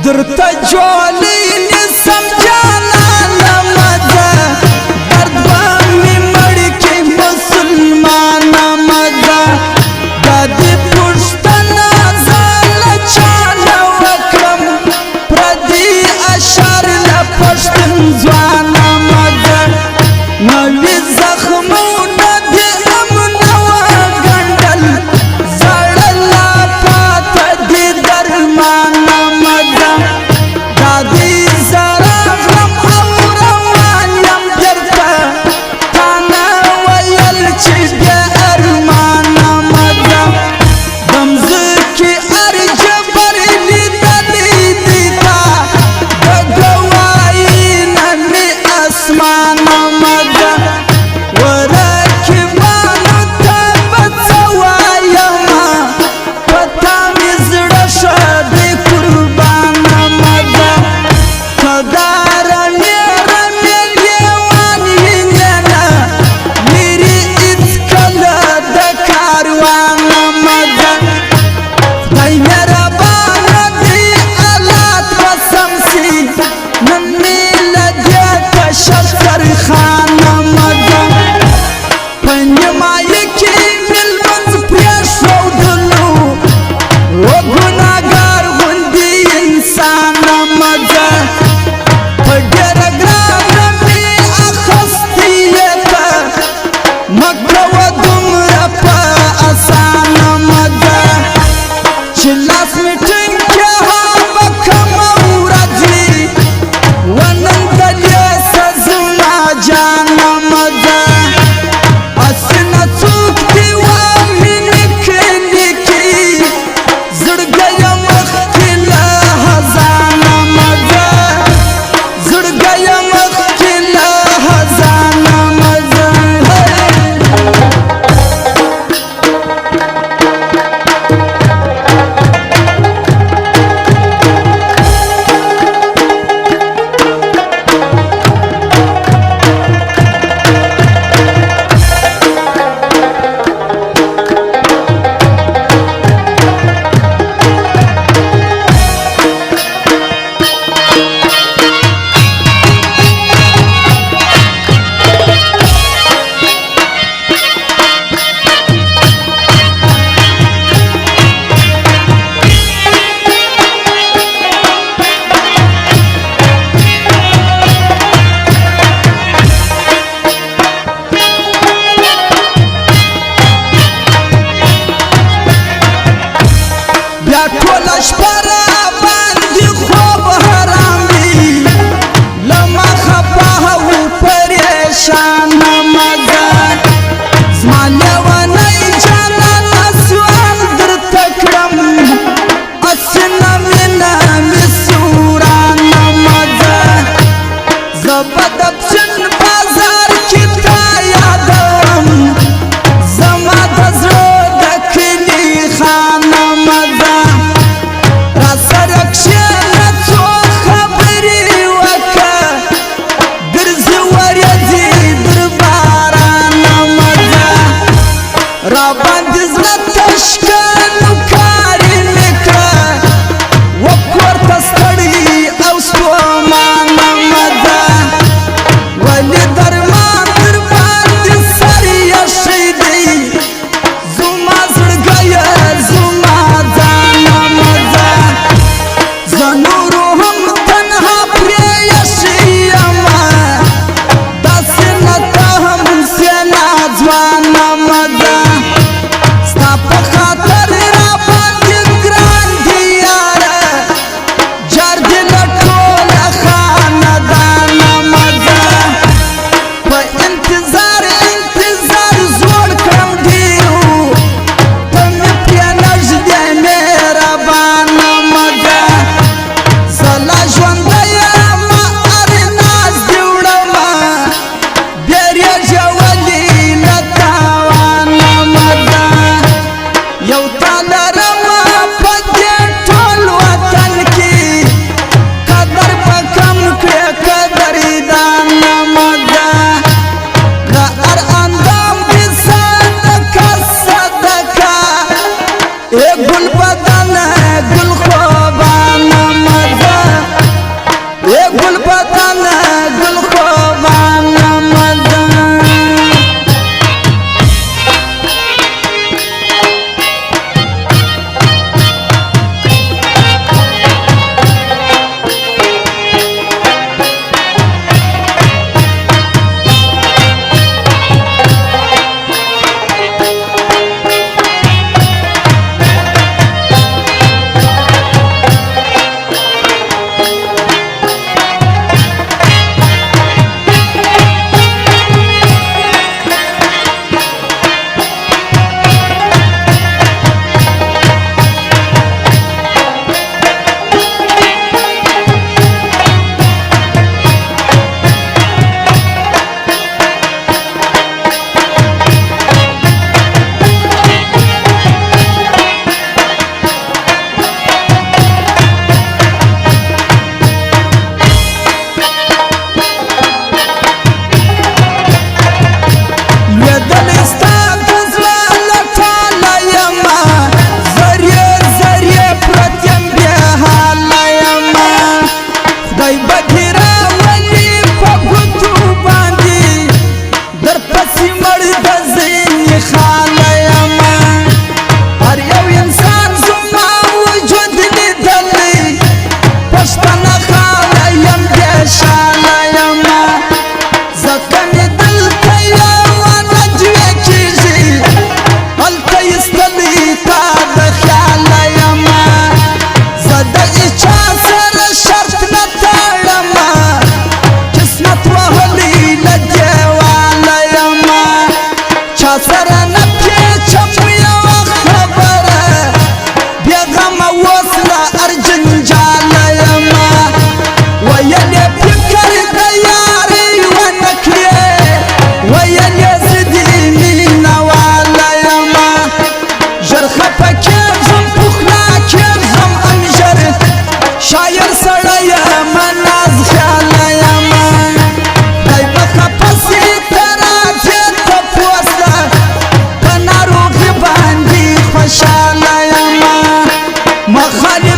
درته جوړې نسم جانانه مزه درد به مې مړ کې مسلمانه مزه دا دې پوښتنه زه له چا نه وکړم پردي اشر له پښتون ځوانه مزه نوي زخمونه دې هم نه وه ګنډل زړه لا پاته دې درمانه مزه دا دې زه راغلم او روان یم بېرته تا نه ویل چې بیا ارمانه مزه د مځکې هر جبر لیدلی دي تا د ګوایي نه مې وصله ارجن جاليما ويلي فكر دياري ونكلي ويلي زديني نواليما جرخه كيفهم بخلا كيفهم امجر شاير سريا مناز خاليما داي بخبسي تراجي تفوسه بنارو غباندي خوشاليما مخالي